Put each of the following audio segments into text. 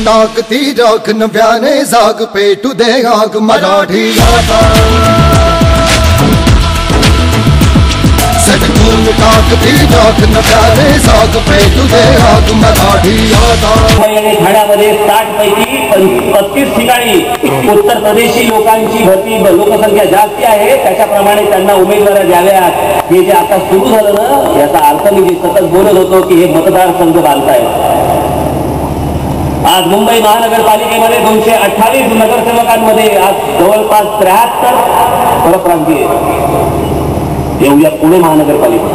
टाकती राख नव्याने जाग पेटू दे आग मराठी आता सटकून टाकती राख नव्याने जाग पेटू दे आग मराठी आता। ठाण्यामध्ये 60 पैकी 35 ठिकाणी उत्तर प्रदेशी लोकांची भरती लोकसंख्या जास्त आहे, त्याच्याप्रमाणे त्यांना उमेदवारी द्याव्यात। हे जे आता सुरू झालं ना, याचा अर्थ मी जे सतत बोलत होतो की हे मतदारसंघ बांधताय। आज मुंबई महानगरपालिकेमध्ये 228 नगरसेवकांमध्ये आज जवळपास 73 परप्रांतीय। हे उद्या पुणे महानगरपालिका,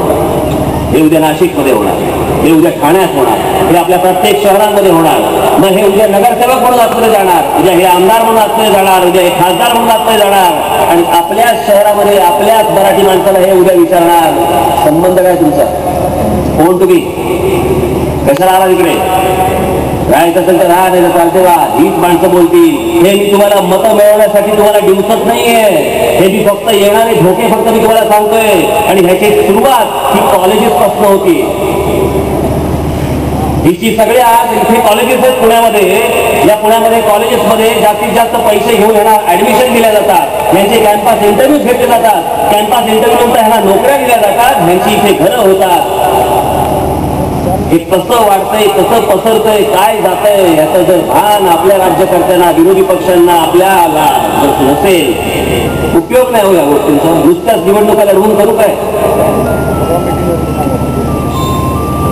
हे उद्या नाशिकमध्ये होणार, हे उद्या ठाण्यात होणार, हे आपल्या प्रत्येक शहरांमध्ये होणार। मग हे उद्या नगरसेवक म्हणून आतमध्ये जाणार, उद्या हे आमदार म्हणून आतमध्ये जाणार, उद्या हे खासदार म्हणून आतमध्ये जाणार आणि आपल्याच शहरामध्ये आपल्याच मराठी माणसाला हे उद्या विचारणार संबंध काय तुमचा, कोण तुम्ही, कशाला आला तिकडे, राहायचं असेल तर राहा, नाही तर चालते वा। हीच माणसं बोलतील। हे मी तुम्हाला मतं मिळवण्यासाठी तुम्हाला डिवसत नाहीये, हे मी फक्त येणारे धोके फक्त मी तुम्हाला सांगतोय। आणि ह्याची सुरुवात ही कॉलेजेस पासून होती। हिची सगळ्या इथे कॉलेजेस आहेत पुण्यामध्ये, या पुण्यामध्ये कॉलेजेसमध्ये जास्तीत जास्त पैसे घेऊन ह्यांना ऍडमिशन दिल्या जातात, यांचे कॅम्पस इंटरव्ह्यू घेतले जातात, कॅम्पस इंटरव्ह्यू नंतर ह्यांना नोकऱ्या दिल्या जातात, ह्यांची इथे घरं होतात। हे कसं वाढतंय, कसं पसरतंय, काय जातंय याचं जर भान आपल्या राज्यकर्त्यांना, विरोधी पक्षांना आपल्याला नसेल, उपयोग नाही हो या गोष्टींचा। नुसत्याच निवडणुका लढवून करू काय?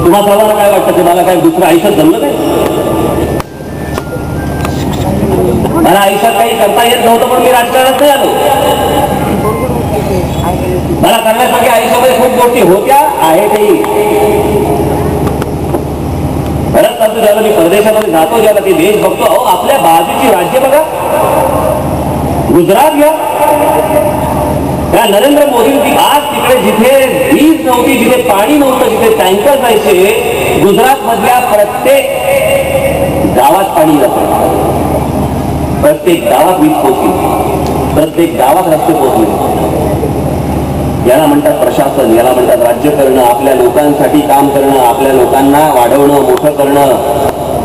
तुम्हा सर्वांना काय वाटतं की मला काय दुसरं आयुष्यात जमलं काय? मला आयुष्यात काही करता येत नव्हतं पण मी राजकारणात नाही आलो। मला करण्यासाठी आयुष्यामध्ये खूप गोष्टी होत्या, आहेतही। बरंच चालतो, ज्याला मी परदेशामध्ये जातो, ज्याला ते देश बघतो, अहो आपल्या बाजूची राज्य बघा, गुजरात घ्या, त्या नरेंद्र मोदींची आज तिकडे जिथे वीज नव्हती, जिथे पाणी नव्हतं, जिथे टँकर जायचे, गुजरात मधल्या प्रत्येक गावात पाणी जातं, प्रत्येक गावात वीज पोहोचली, प्रत्येक गावात रस्ते पोहोचले। याला म्हणतात प्रशासन, याला म्हणतात राज्य करणं, आपल्या लोकांसाठी काम करणं, आपल्या लोकांना वाढवणं, मोठं करणं।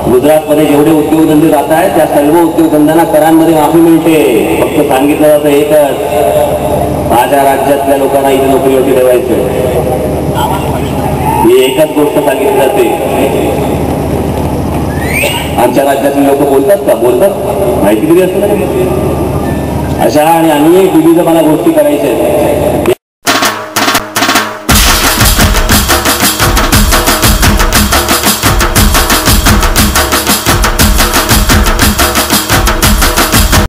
गुजरातमध्ये जेवढे उद्योगधंदे जात आहेत त्या सर्व उद्योगधंद्यांना करांमध्ये माफी मिळते। फक्त सांगितलं जातं एकच, माझ्या राज्यातल्या लोकांना इथे नोकरीवरती ठेवायचं, ही एकच गोष्ट सांगितली जाते। आमच्या राज्यातली लोक बोलतात का? बोलतात, माहिती दिली असतं ना। अशा आणि अनेक विविध मला गोष्टी करायच्या आहेत।